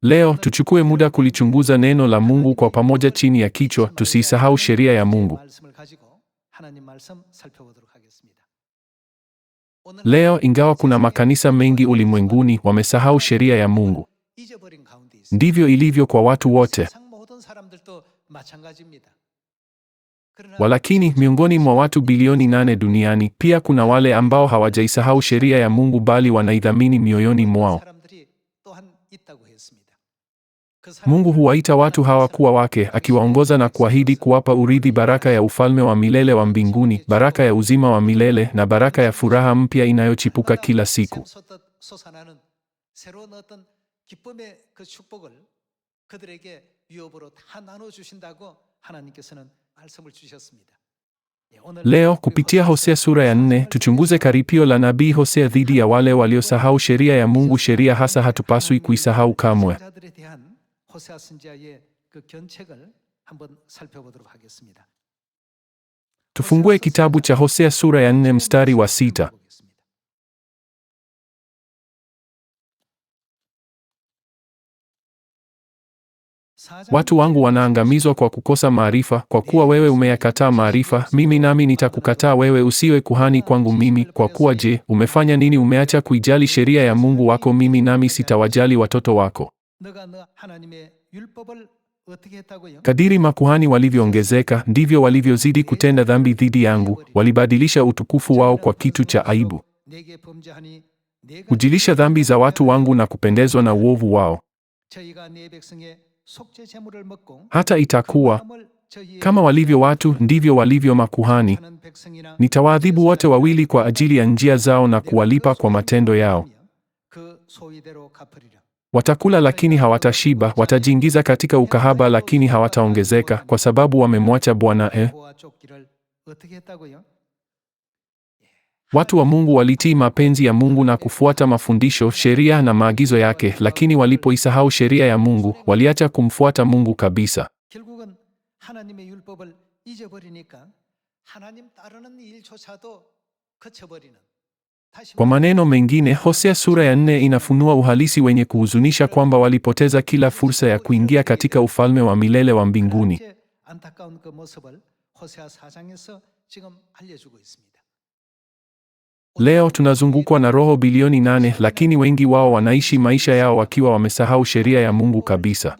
Leo tuchukue muda kulichunguza neno la Mungu kwa pamoja chini ya kichwa tusisahau sheria ya Mungu. Leo ingawa kuna makanisa mengi ulimwenguni wamesahau sheria ya Mungu. Ndivyo ilivyo kwa watu wote. Walakini miongoni mwa watu bilioni 8 duniani pia kuna wale ambao hawajaisahau sheria ya Mungu bali wanaidhamini mioyoni mwao. Mungu huwaita watu hawa kuwa wake, akiwaongoza na kuahidi kuwapa urithi baraka ya ufalme wa milele wa mbinguni, baraka ya uzima wa milele na baraka ya furaha mpya inayochipuka kila siku. Leo kupitia Hosea sura ya 4 tuchunguze karipio la nabii Hosea dhidi ya wale waliosahau sheria ya Mungu, sheria hasa hatupaswi kuisahau kamwe. Tufungue kitabu cha Hosea sura ya 4 mstari wa 6. Watu wangu wanaangamizwa kwa kukosa maarifa, kwa kuwa wewe umeyakataa maarifa, mimi nami nitakukataa wewe usiwe kuhani kwangu mimi, kwa kuwa je, umefanya nini? Umeacha kuijali sheria ya Mungu wako, mimi nami sitawajali watoto wako. Kadiri makuhani walivyoongezeka, ndivyo walivyozidi kutenda dhambi dhidi yangu, walibadilisha utukufu wao kwa kitu cha aibu. Hujilisha dhambi za watu wangu na kupendezwa na uovu wao. Hata itakuwa kama walivyo watu, ndivyo walivyo makuhani. Nitawaadhibu wote wawili kwa ajili ya njia zao na kuwalipa kwa matendo yao. Watakula lakini hawatashiba, watajiingiza katika ukahaba lakini hawataongezeka, kwa sababu wamemwacha Bwana. Watu wa Mungu walitii mapenzi ya Mungu na kufuata mafundisho, sheria na maagizo yake, lakini walipoisahau sheria ya Mungu, waliacha kumfuata Mungu kabisa. Kwa maneno mengine, Hosea sura ya 4 inafunua uhalisi wenye kuhuzunisha kwamba walipoteza kila fursa ya kuingia katika ufalme wa milele wa mbinguni. Leo tunazungukwa na roho bilioni 8, lakini wengi wao wanaishi maisha yao wakiwa wamesahau sheria ya Mungu kabisa.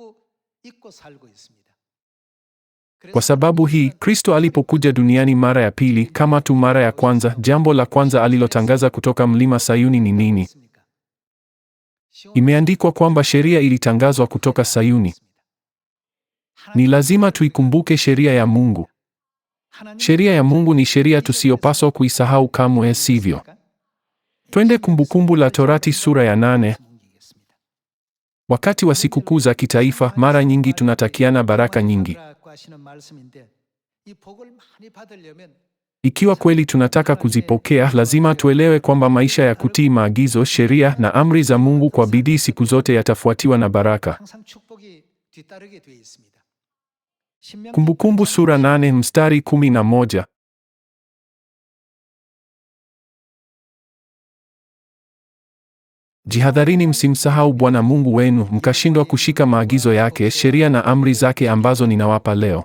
Kwa sababu hii, Kristo alipokuja duniani mara ya pili, kama tu mara ya kwanza, jambo la kwanza alilotangaza kutoka mlima Sayuni ni nini? Imeandikwa kwamba sheria ilitangazwa kutoka Sayuni. Ni lazima tuikumbuke sheria ya Mungu. Sheria ya Mungu ni sheria tusiyopaswa kuisahau kamwe, sivyo? Twende Kumbukumbu la Torati sura ya 8. Wakati wa sikukuu za kitaifa, mara nyingi tunatakiana baraka nyingi. Ikiwa kweli tunataka kuzipokea, lazima tuelewe kwamba maisha ya kutii maagizo, sheria na amri za Mungu kwa bidii siku zote yatafuatiwa na baraka. Kumbukumbu sura 8 mstari 11. Jihadharini msimsahau Bwana Mungu wenu, mkashindwa kushika maagizo yake, sheria na amri zake ambazo ninawapa leo.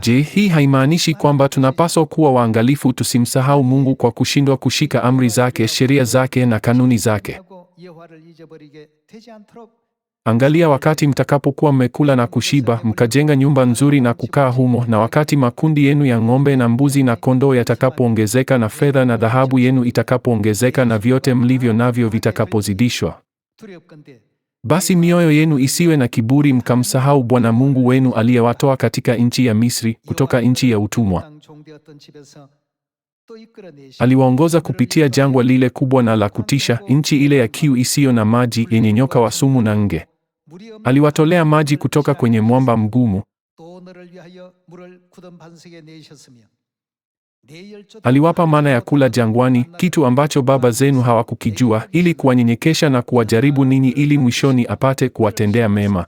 Je, hii haimaanishi kwamba tunapaswa kuwa waangalifu tusimsahau Mungu kwa kushindwa kushika amri zake, sheria zake na kanuni zake? Angalia wakati mtakapokuwa mmekula na kushiba, mkajenga nyumba nzuri na kukaa humo, na wakati makundi yenu ya ng'ombe na mbuzi na kondoo yatakapoongezeka, na fedha na dhahabu yenu itakapoongezeka, na vyote mlivyo navyo vitakapozidishwa. Basi mioyo yenu isiwe na kiburi, mkamsahau Bwana Mungu wenu aliyewatoa katika nchi ya Misri, kutoka nchi ya utumwa. Aliwaongoza kupitia jangwa lile kubwa na la kutisha, nchi ile ya kiu isiyo na maji, yenye nyoka wa sumu na nge. Aliwatolea maji kutoka kwenye mwamba mgumu. Aliwapa mana ya kula jangwani, kitu ambacho baba zenu hawakukijua, ili kuwanyenyekesha na kuwajaribu ninyi, ili mwishoni apate kuwatendea mema.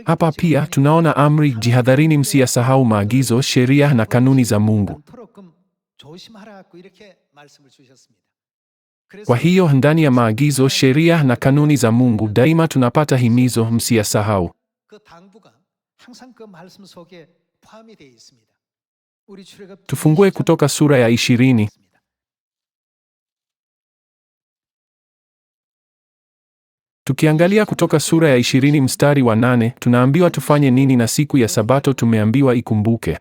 Hapa pia tunaona amri, jihadharini msiyasahau maagizo, sheria na kanuni za Mungu. Kwa hiyo ndani ya maagizo, sheria na kanuni za Mungu daima tunapata himizo, msiyasahau. Tufungue Kutoka sura ya 20. Tukiangalia Kutoka sura ya 20 mstari wa 8, tunaambiwa tufanye nini na siku ya Sabato tumeambiwa ikumbuke.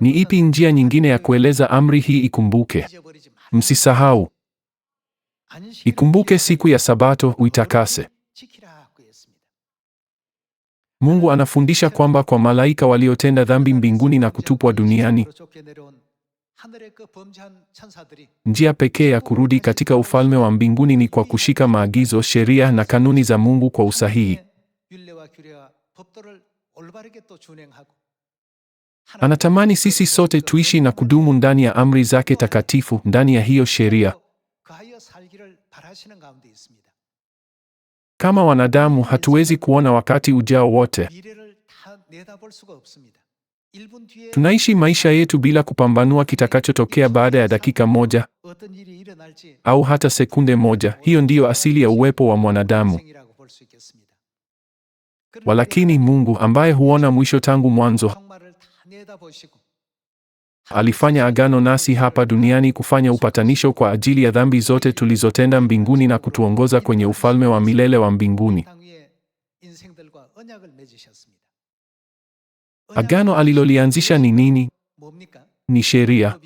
Ni ipi njia nyingine ya kueleza amri hii ikumbuke? Msisahau. Ikumbuke siku ya Sabato, uitakase. Mungu anafundisha kwamba kwa malaika waliotenda dhambi mbinguni na kutupwa duniani, njia pekee ya kurudi katika ufalme wa mbinguni ni kwa kushika maagizo, sheria na kanuni za Mungu kwa usahihi. Anatamani sisi sote tuishi na kudumu ndani ya amri zake takatifu, ndani ya hiyo sheria. Kama wanadamu hatuwezi kuona wakati ujao wote. Tunaishi maisha yetu bila kupambanua kitakachotokea baada ya dakika moja au hata sekunde moja. Hiyo ndiyo asili ya uwepo wa mwanadamu. Walakini Mungu ambaye huona mwisho tangu mwanzo, alifanya agano nasi hapa duniani kufanya upatanisho kwa ajili ya dhambi zote tulizotenda mbinguni na kutuongoza kwenye ufalme wa milele wa mbinguni. Agano alilolianzisha ni nini? Ni sheria.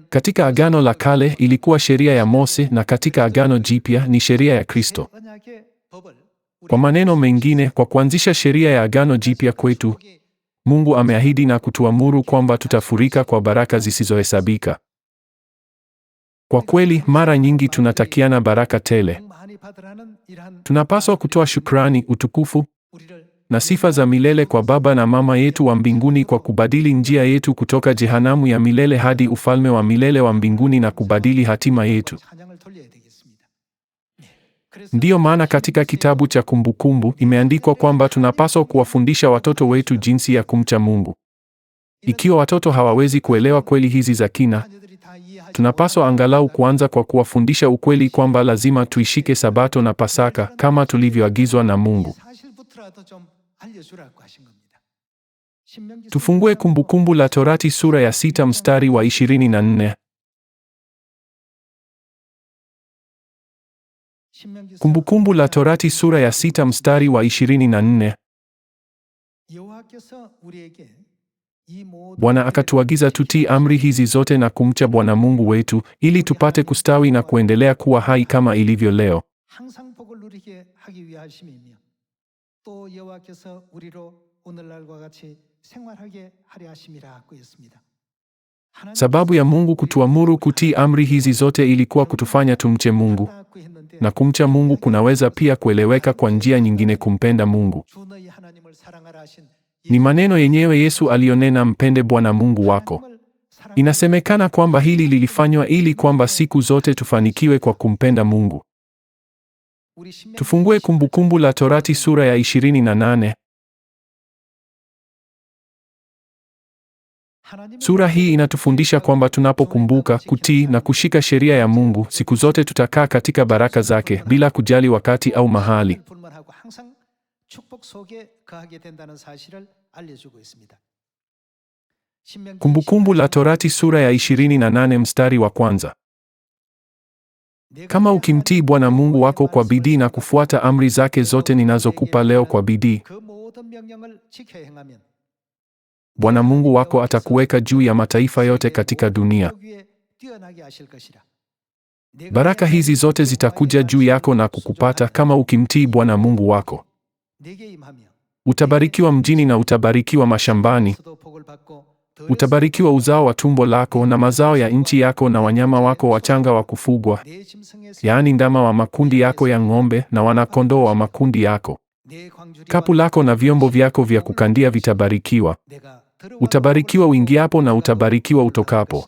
Katika Agano la Kale ilikuwa sheria ya Mose na katika Agano Jipya ni sheria ya Kristo. Kwa maneno mengine, kwa kuanzisha sheria ya Agano Jipya kwetu, Mungu ameahidi na kutuamuru kwamba tutafurika kwa baraka zisizohesabika. Kwa kweli, mara nyingi tunatakiana baraka tele. Tunapaswa kutoa shukrani, utukufu na sifa za milele kwa Baba na Mama yetu wa mbinguni kwa kubadili njia yetu kutoka jehanamu ya milele hadi ufalme wa milele wa mbinguni na kubadili hatima yetu. Ndiyo maana katika kitabu cha Kumbukumbu imeandikwa kwamba tunapaswa kuwafundisha watoto wetu jinsi ya kumcha Mungu. Ikiwa watoto hawawezi kuelewa kweli hizi za kina, tunapaswa angalau kuanza kwa kuwafundisha ukweli kwamba lazima tuishike Sabato na Pasaka kama tulivyoagizwa na Mungu. Tufungue Kumbukumbu la Torati sura ya 6 mstari wa 24. Kumbukumbu la Torati sura ya 6 mstari wa 24. Bwana akatuagiza tutii amri hizi zote na kumcha Bwana Mungu wetu, ili tupate kustawi na kuendelea kuwa hai kama ilivyo leo. Sababu ya Mungu kutuamuru kutii amri hizi zote ilikuwa kutufanya tumche Mungu. Na kumcha Mungu kunaweza pia kueleweka kwa njia nyingine, kumpenda Mungu. Ni maneno yenyewe Yesu alionena, mpende Bwana Mungu wako. Inasemekana kwamba hili lilifanywa ili kwamba siku zote tufanikiwe kwa kumpenda Mungu. Tufungue Kumbukumbu la Torati sura ya 28. Sura hii inatufundisha kwamba tunapokumbuka, kutii na kushika sheria ya Mungu, siku zote tutakaa katika baraka zake bila kujali wakati au mahali. Kumbukumbu la Torati sura ya 28 mstari wa 1. Kama ukimtii Bwana Mungu wako kwa bidii na kufuata amri zake zote ninazokupa leo kwa bidii, Bwana Mungu wako atakuweka juu ya mataifa yote katika dunia. Baraka hizi zote zitakuja juu yako na kukupata kama ukimtii Bwana Mungu wako. Utabarikiwa mjini na utabarikiwa mashambani. Utabarikiwa uzao wa tumbo lako na mazao ya nchi yako na wanyama wako wachanga wa kufugwa, yaani ndama wa makundi yako ya ng'ombe na wana-kondoo wa makundi yako. Kapu lako na vyombo vyako vya kukandia vitabarikiwa. Utabarikiwa uingiapo na utabarikiwa utokapo.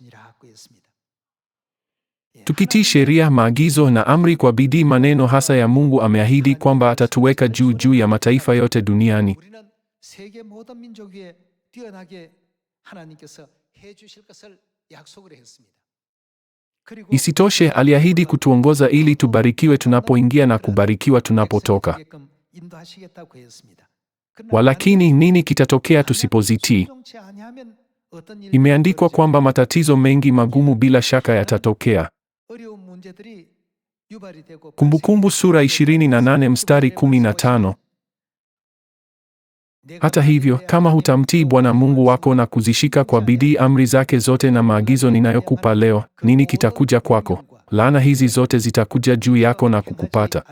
Tukitii sheria, maagizo na amri kwa bidii, maneno hasa ya Mungu, ameahidi kwamba atatuweka juu ya mataifa yote duniani. Isitoshe, aliahidi kutuongoza ili tubarikiwe tunapoingia na kubarikiwa tunapotoka. Walakini nini kitatokea tusipozitii? Imeandikwa kwamba matatizo mengi magumu bila shaka yatatokea. Kumbukumbu sura 28 mstari 15. Hata hivyo, kama hutamtii Bwana Mungu wako na kuzishika kwa bidii amri zake zote na maagizo ninayokupa leo, nini kitakuja kwako? Laana hizi zote zitakuja juu yako na kukupata.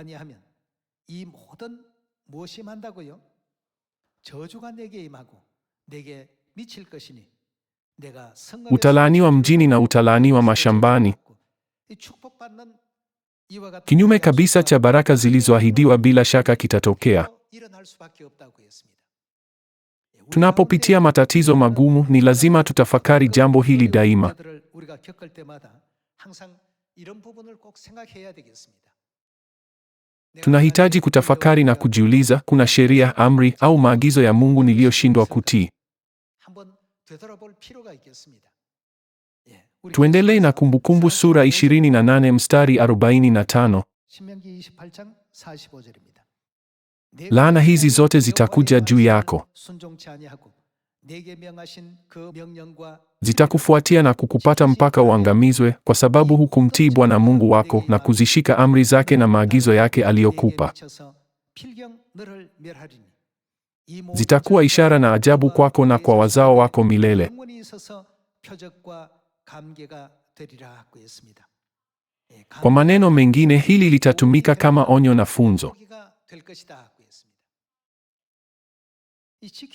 Utalaaniwa mjini na utalaaniwa mashambani. Kinyume kabisa cha baraka zilizoahidiwa bila shaka kitatokea. Tunapopitia matatizo magumu, ni lazima tutafakari jambo hili daima. Tunahitaji kutafakari na kujiuliza, kuna sheria, amri au maagizo ya Mungu niliyoshindwa kutii? Tuendelee na Kumbukumbu sura 28 mstari 45. Laana hizi zote zitakuja juu yako. Zitakufuatia na kukupata mpaka uangamizwe, kwa sababu hukumtii Bwana Mungu wako na kuzishika amri zake na maagizo yake aliyokupa. Zitakuwa ishara na ajabu kwako na kwa wazao wako milele. Kwa maneno mengine, hili litatumika kama onyo na funzo.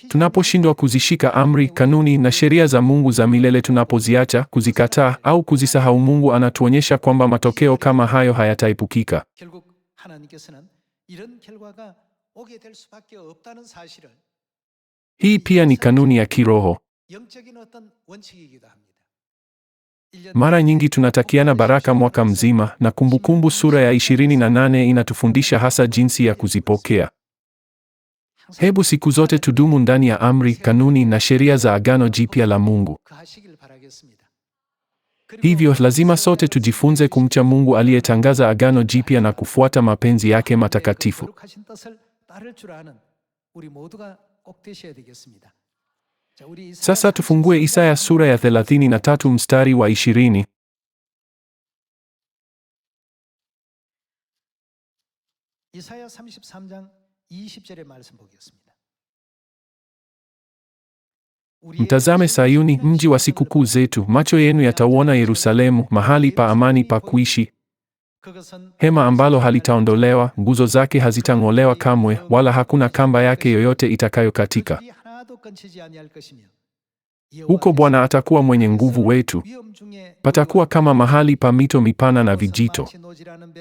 Tunaposhindwa kuzishika amri, kanuni na sheria za Mungu za milele, tunapoziacha, kuzikataa au kuzisahau, Mungu anatuonyesha kwamba matokeo kama hayo hayataepukika. Hii pia ni kanuni ya kiroho. Mara nyingi tunatakiana baraka mwaka mzima, na Kumbukumbu sura ya 28 inatufundisha hasa jinsi ya kuzipokea. Hebu siku zote tudumu ndani ya amri, kanuni na sheria za Agano Jipya la Mungu. Hivyo lazima sote tujifunze kumcha Mungu aliyetangaza Agano Jipya na kufuata mapenzi yake matakatifu. Sasa tufungue Isaya sura ya 33 mstari wa 20. 이사야 33장 20절의 말씀 보겠습니다. Mtazame Sayuni, mji wa sikukuu zetu, macho yenu yatauona Yerusalemu, mahali pa amani pa kuishi, hema ambalo halitaondolewa, nguzo zake hazitang'olewa kamwe, wala hakuna kamba yake yoyote itakayokatika. Huko Bwana atakuwa mwenye nguvu wetu. Patakuwa kama mahali pa mito mipana na vijito.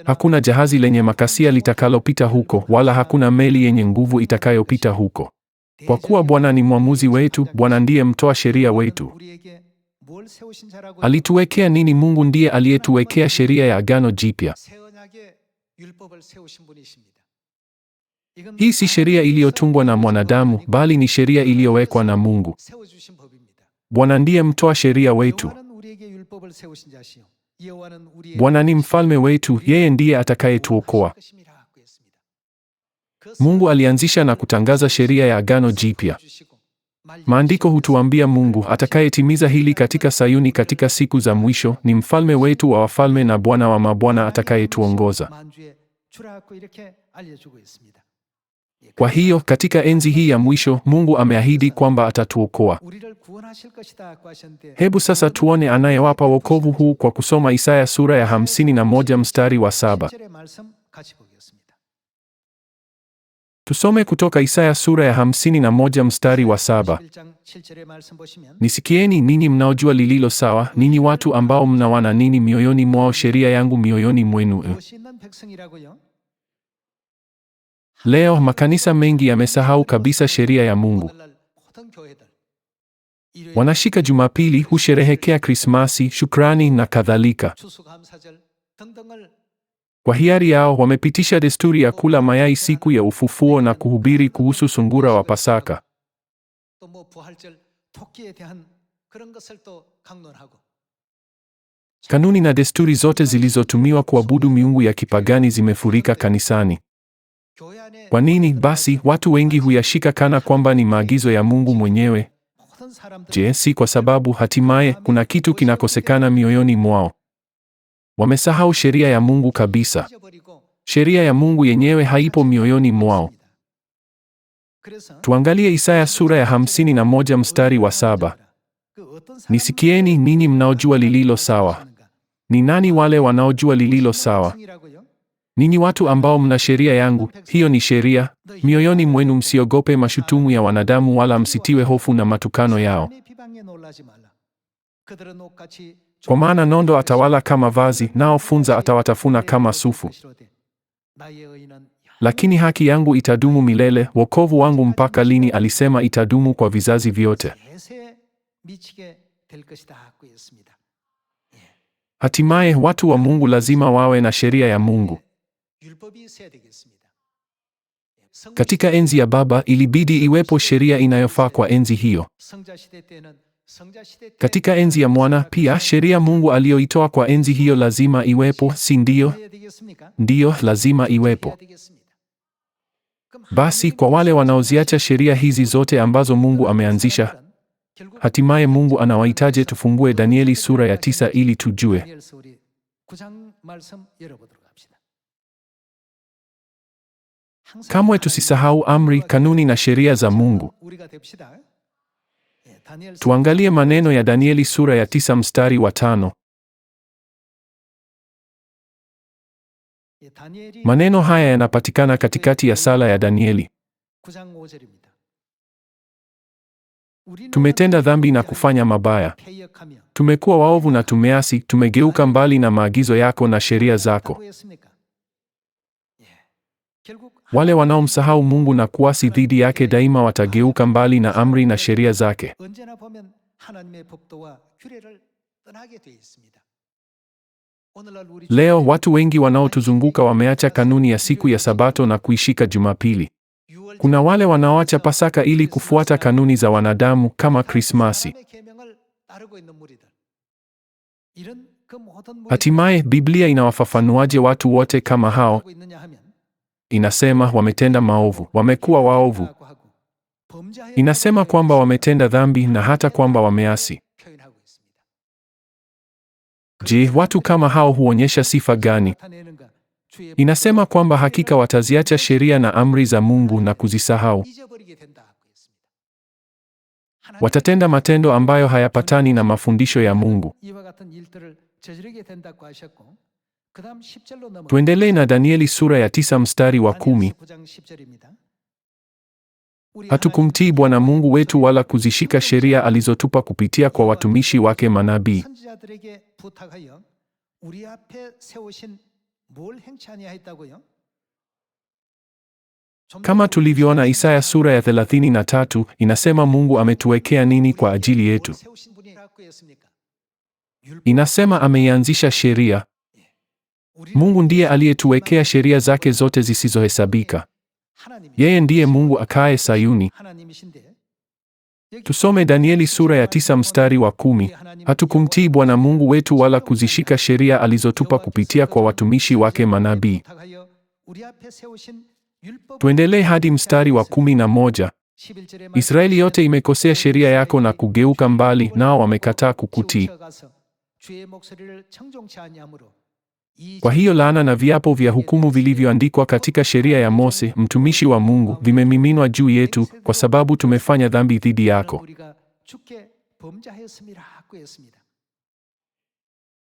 Hakuna jahazi lenye makasia litakalopita huko, wala hakuna meli yenye nguvu itakayopita huko. Kwa kuwa Bwana ni mwamuzi wetu, Bwana ndiye mtoa sheria wetu. Alituwekea nini? Mungu ndiye aliyetuwekea sheria ya Agano Jipya. Hii si sheria iliyotungwa na mwanadamu, bali ni sheria iliyowekwa na Mungu. Bwana ndiye mtoa sheria wetu. Bwana ni mfalme wetu, yeye ndiye atakayetuokoa. Mungu alianzisha na kutangaza sheria ya Agano Jipya. Maandiko hutuambia Mungu atakayetimiza hili katika Sayuni katika siku za mwisho ni mfalme wetu wa wafalme na Bwana wa mabwana atakayetuongoza. Kwa hiyo katika enzi hii ya mwisho, Mungu ameahidi kwamba atatuokoa. Hebu sasa tuone anayewapa wokovu huu kwa kusoma Isaya sura ya 51 mstari wa 7. Tusome kutoka Isaya sura ya 51 mstari wa 7. Nisikieni ninyi mnaojua lililo sawa, ninyi watu ambao mnawana nini mioyoni mwao sheria yangu mioyoni mwenu. Leo makanisa mengi yamesahau kabisa sheria ya Mungu. Wanashika Jumapili, husherehekea Krismasi, shukrani na kadhalika. 등등을 Kwa hiari yao wamepitisha desturi ya kula mayai siku ya ufufuo na kuhubiri kuhusu sungura wa Pasaka. 또 부활절 토끼에 대한 그런 것을 또 강론하고 Kanuni na desturi zote zilizotumiwa kuabudu miungu ya kipagani zimefurika kanisani. 교회 안에 Kwa nini basi watu wengi huyashika kana kwamba ni maagizo ya Mungu mwenyewe? 모든 사람들이 Je, si kwa sababu hatimaye kuna kitu kinakosekana mioyoni mwao? Wamesahau sheria ya Mungu kabisa. 잊어버리고 Sheria ya Mungu yenyewe haipo mioyoni mwao. 그래서 Tuangalie Isaya sura ya 51 mstari wa 7. Nisikieni ninyi mnaojua lililo sawa. Ni nani wale wanaojua lililo sawa? Ninyi watu ambao mna sheria yangu, hiyo ni sheria. Mioyoni mwenu msiogope mashutumu ya wanadamu, wala msitiwe hofu na matukano yao. Kwa maana nondo atawala kama vazi, nao funza atawatafuna kama sufu. Lakini haki yangu itadumu milele, wokovu wangu mpaka lini? Alisema itadumu kwa vizazi vyote. Hatimaye watu wa Mungu lazima wawe na sheria ya Mungu. Katika enzi ya Baba ilibidi iwepo sheria inayofaa kwa enzi hiyo. Katika enzi ya Mwana pia sheria Mungu aliyoitoa kwa enzi hiyo lazima iwepo, si ndio? Ndiyo, lazima iwepo. Basi kwa wale wanaoziacha sheria hizi zote ambazo Mungu ameanzisha, hatimaye Mungu anawaitaje? Tufungue Danieli sura ya 9 ili tujue. Kamwe tusisahau amri, kanuni na sheria za Mungu. Tuangalie maneno ya Danieli sura ya 9 mstari wa 5. Maneno haya yanapatikana katikati ya sala ya Danieli. Tumetenda dhambi na kufanya mabaya. Tumekuwa waovu na tumeasi, tumegeuka mbali na maagizo yako na sheria zako. Wale wanaomsahau Mungu na kuasi dhidi yake daima watageuka mbali na amri na sheria zake. Leo watu wengi wanaotuzunguka wameacha kanuni ya siku ya Sabato na kuishika Jumapili. Kuna wale wanaoacha Pasaka ili kufuata kanuni za wanadamu kama Krismasi. Hatimaye Biblia inawafafanuaje watu wote kama hao? Inasema wametenda maovu, wamekuwa waovu. Inasema kwamba wametenda dhambi na hata kwamba wameasi. Je, watu kama hao huonyesha sifa gani? Inasema kwamba hakika wataziacha sheria na amri za Mungu na kuzisahau. Watatenda matendo ambayo hayapatani na mafundisho ya Mungu. Tuendelee na Danieli sura ya 9 mstari wa 10. Hatukumtii Bwana Mungu wetu wala kuzishika sheria alizotupa kupitia kwa watumishi wake manabii. Kama tulivyoona Isaya sura ya 33, inasema Mungu ametuwekea nini kwa ajili yetu? Inasema ameianzisha sheria. Mungu ndiye aliyetuwekea sheria zake zote zisizohesabika. Yeye ndiye Mungu akae Sayuni. Tusome Danieli sura ya 9 mstari wa 10. Hatukumtii Bwana Mungu wetu wala kuzishika sheria alizotupa kupitia kwa watumishi wake manabii. Tuendelee hadi mstari wa 11. Israeli yote imekosea sheria yako na kugeuka mbali, nao wamekataa kukutii. Kwa hiyo laana na viapo vya hukumu vilivyoandikwa katika sheria ya Mose, mtumishi wa Mungu, vimemiminwa juu yetu kwa sababu tumefanya dhambi dhidi yako.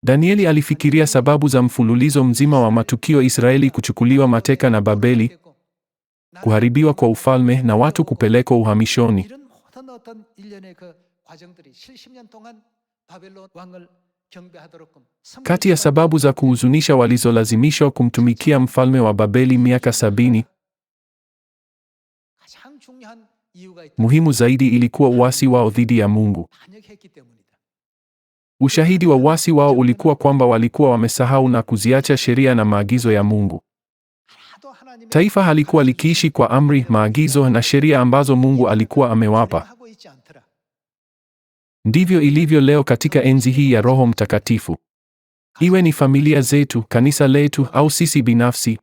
Danieli alifikiria sababu za mfululizo mzima wa matukio: Israeli kuchukuliwa mateka na Babeli, kuharibiwa kwa ufalme na watu kupelekwa uhamishoni. Kati ya sababu za kuhuzunisha walizolazimishwa kumtumikia mfalme wa Babeli miaka 70, muhimu zaidi ilikuwa uasi wao dhidi ya Mungu. Ushahidi wa uasi wao ulikuwa kwamba walikuwa wamesahau na kuziacha sheria na maagizo ya Mungu. Taifa halikuwa likiishi kwa amri, maagizo na sheria ambazo Mungu alikuwa amewapa. Ndivyo ilivyo leo katika enzi hii ya Roho Mtakatifu. Iwe ni familia zetu, kanisa letu au sisi binafsi,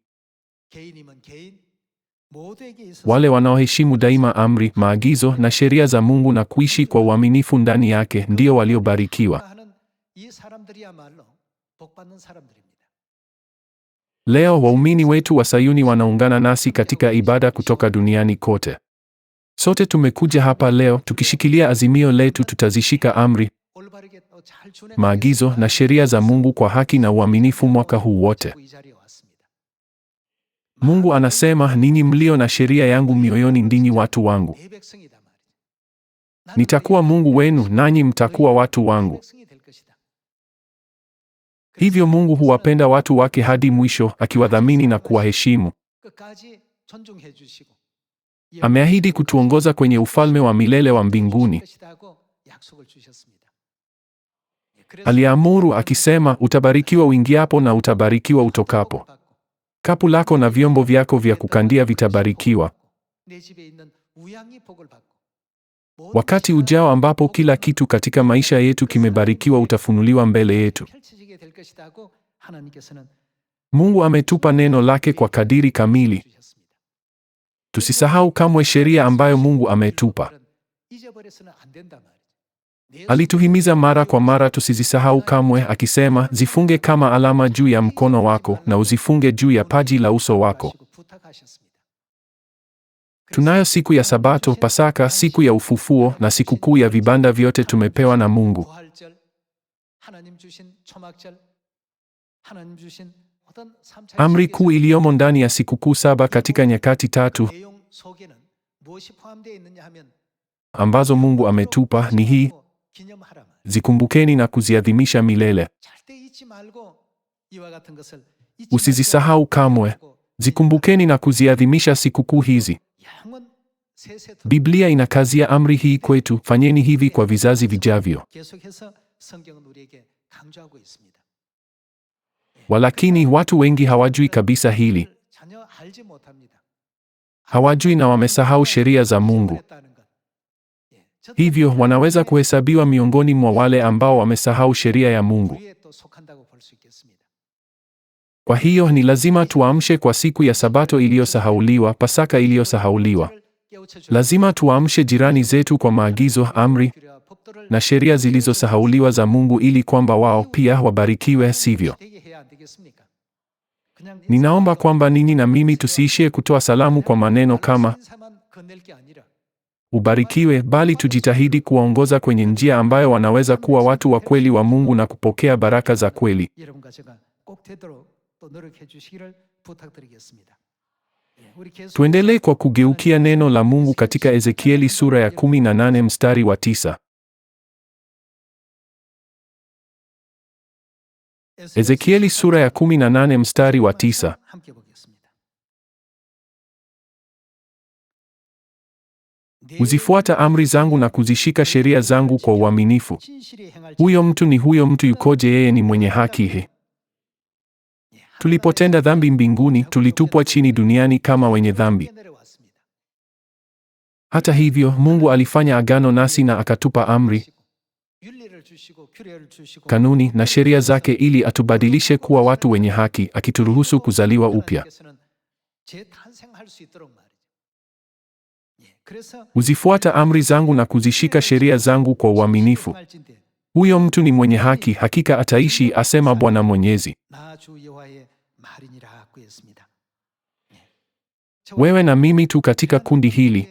wale wanaoheshimu daima amri, maagizo na sheria za Mungu na kuishi kwa uaminifu ndani yake ndio waliobarikiwa. Leo waumini wetu wa Sayuni wanaungana nasi katika ibada kutoka duniani kote. Sote tumekuja hapa leo tukishikilia azimio letu, tutazishika amri, maagizo na sheria za Mungu kwa haki na uaminifu mwaka huu wote. Mungu anasema, ninyi mlio na sheria yangu mioyoni ndinyi watu wangu. Nitakuwa Mungu wenu nanyi mtakuwa watu wangu. Hivyo Mungu huwapenda watu wake hadi mwisho, akiwadhamini na kuwaheshimu. Ameahidi kutuongoza kwenye ufalme wa milele wa mbinguni. Aliamuru akisema, utabarikiwa uingiapo na utabarikiwa utokapo. Kapu lako na vyombo vyako vya kukandia vitabarikiwa. Wakati ujao ambapo kila kitu katika maisha yetu kimebarikiwa utafunuliwa mbele yetu. Mungu ametupa neno lake kwa kadiri kamili. Tusisahau kamwe sheria ambayo Mungu ametupa. Alituhimiza mara kwa mara tusizisahau kamwe, akisema, zifunge kama alama juu ya mkono wako na uzifunge juu ya paji la uso wako. Tunayo siku ya Sabato, Pasaka, siku ya ufufuo na sikukuu ya vibanda, vyote tumepewa na Mungu. Amri kuu iliyomo ndani ya sikukuu saba katika Nyakati tatu ambazo Mungu ametupa ni hii: zikumbukeni na kuziadhimisha milele. Usizisahau kamwe. Zikumbukeni na kuziadhimisha sikukuu hizi. Biblia inakazia amri hii kwetu, fanyeni hivi kwa vizazi vijavyo. Walakini watu wengi hawajui kabisa hili. Hawajui na wamesahau sheria za Mungu. Hivyo wanaweza kuhesabiwa miongoni mwa wale ambao wamesahau sheria ya Mungu. Kwa hiyo ni lazima tuamshe kwa siku ya Sabato iliyosahauliwa, Pasaka iliyosahauliwa. Lazima tuamshe jirani zetu kwa maagizo, amri na sheria zilizosahauliwa za Mungu ili kwamba wao pia wabarikiwe, sivyo? Ninaomba kwamba ninyi na mimi tusiishie kutoa salamu kwa maneno kama ubarikiwe, bali tujitahidi kuwaongoza kwenye njia ambayo wanaweza kuwa watu wa kweli wa Mungu na kupokea baraka za kweli. Tuendelee kwa kugeukia neno la Mungu katika Ezekieli sura ya 18 mstari wa 9. Ezekieli sura ya 18 mstari wa 9. Uzifuata amri zangu na kuzishika sheria zangu kwa uaminifu. Huyo mtu yukoje? Yeye ni mwenye haki. Tulipotenda dhambi mbinguni, tulitupwa chini duniani kama wenye dhambi. Hata hivyo, Mungu alifanya agano nasi na akatupa amri, kanuni na sheria zake ili atubadilishe kuwa watu wenye haki, akituruhusu kuzaliwa upya. Uzifuata amri zangu na kuzishika sheria zangu kwa uaminifu. Huyo mtu ni mwenye haki, hakika ataishi, asema Bwana Mwenyezi. Wewe na mimi tu katika kundi hili.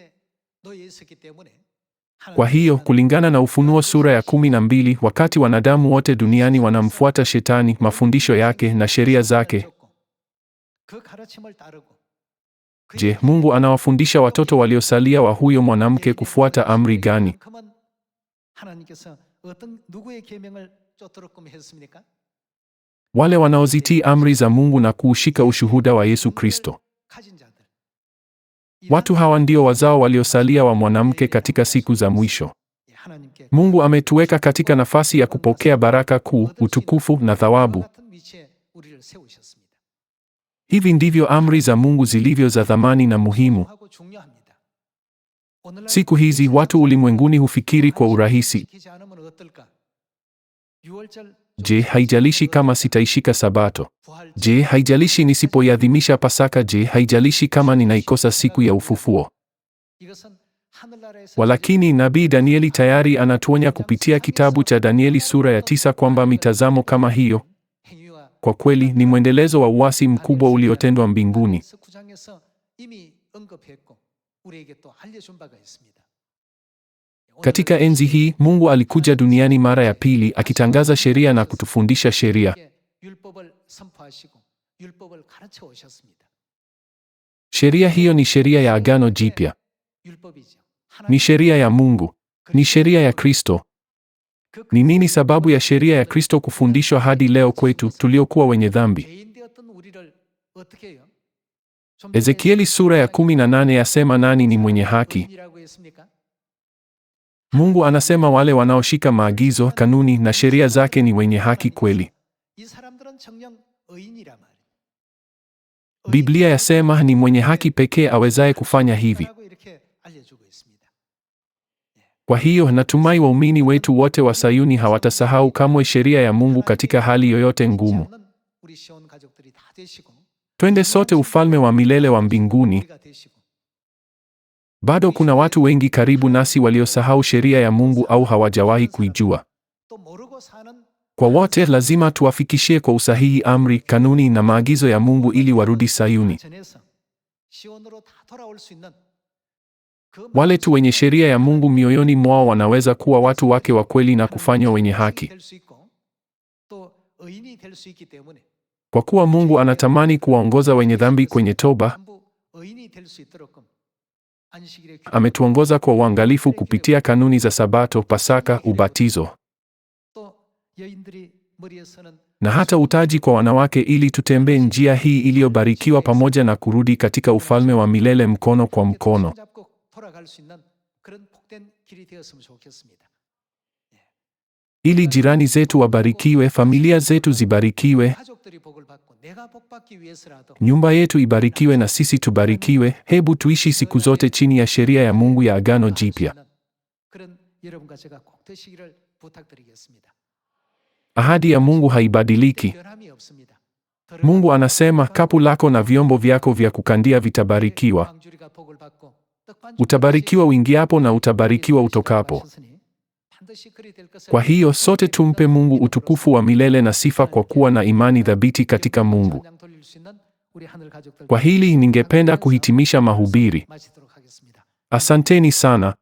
Kwa hiyo, kulingana na Ufunuo sura ya 12, wakati wanadamu wote duniani wanamfuata Shetani, mafundisho yake na sheria zake, je, Mungu anawafundisha watoto waliosalia wa huyo mwanamke kufuata amri gani? Wale wanaozitii amri za Mungu na kuushika ushuhuda wa Yesu Kristo. Watu hawa ndio wazao waliosalia wa mwanamke katika siku za mwisho. Mungu ametuweka katika nafasi ya kupokea baraka kuu, utukufu na thawabu. Hivi ndivyo amri za Mungu zilivyo za thamani na muhimu. Siku hizi watu ulimwenguni hufikiri kwa urahisi. Je, haijalishi kama sitaishika Sabato? Je, haijalishi nisipoiadhimisha Pasaka? Je, haijalishi kama ninaikosa siku ya ufufuo? Walakini nabii Danieli tayari anatuonya kupitia kitabu cha Danieli sura ya 9 kwamba mitazamo kama hiyo kwa kweli ni mwendelezo wa uasi mkubwa uliotendwa mbinguni. Katika enzi hii, Mungu alikuja duniani mara ya pili akitangaza sheria na kutufundisha sheria. Sheria hiyo ni sheria ya Agano Jipya. Ni sheria ya Mungu. Ni sheria ya Kristo. Ni nini sababu ya sheria ya Kristo kufundishwa hadi leo kwetu tuliokuwa wenye dhambi? Ezekieli sura ya 18 yasema nani ni mwenye haki? Mungu anasema wale wanaoshika maagizo, kanuni na sheria zake ni wenye haki kweli. Biblia yasema ni mwenye haki pekee awezaye kufanya hivi. Kwa hiyo natumai waumini wetu wote wa Sayuni hawatasahau kamwe sheria ya Mungu katika hali yoyote ngumu. Twende sote ufalme wa milele wa mbinguni. Bado kuna watu wengi karibu nasi waliosahau sheria ya Mungu au hawajawahi kuijua. Kwa wote lazima tuwafikishie kwa usahihi amri, kanuni na maagizo ya Mungu ili warudi Sayuni. Wale tu wenye sheria ya Mungu mioyoni mwao wanaweza kuwa watu wake wa kweli na kufanywa wenye haki. Kwa kuwa Mungu anatamani kuwaongoza wenye dhambi kwenye toba, ametuongoza kwa uangalifu kupitia kanuni za Sabato, Pasaka, ubatizo na hata utaji kwa wanawake ili tutembee njia hii iliyobarikiwa pamoja na kurudi katika ufalme wa milele mkono kwa mkono. Ili jirani zetu wabarikiwe, familia zetu zibarikiwe, nyumba yetu ibarikiwe na sisi tubarikiwe, hebu tuishi siku zote chini ya sheria ya Mungu ya Agano Jipya. Ahadi ya Mungu haibadiliki. Mungu anasema kapu lako na vyombo vyako vya kukandia vitabarikiwa. Utabarikiwa uingiapo na utabarikiwa utokapo. Kwa hiyo sote tumpe Mungu utukufu wa milele na sifa kwa kuwa na imani thabiti katika Mungu. Kwa hili ningependa kuhitimisha mahubiri. Asanteni sana.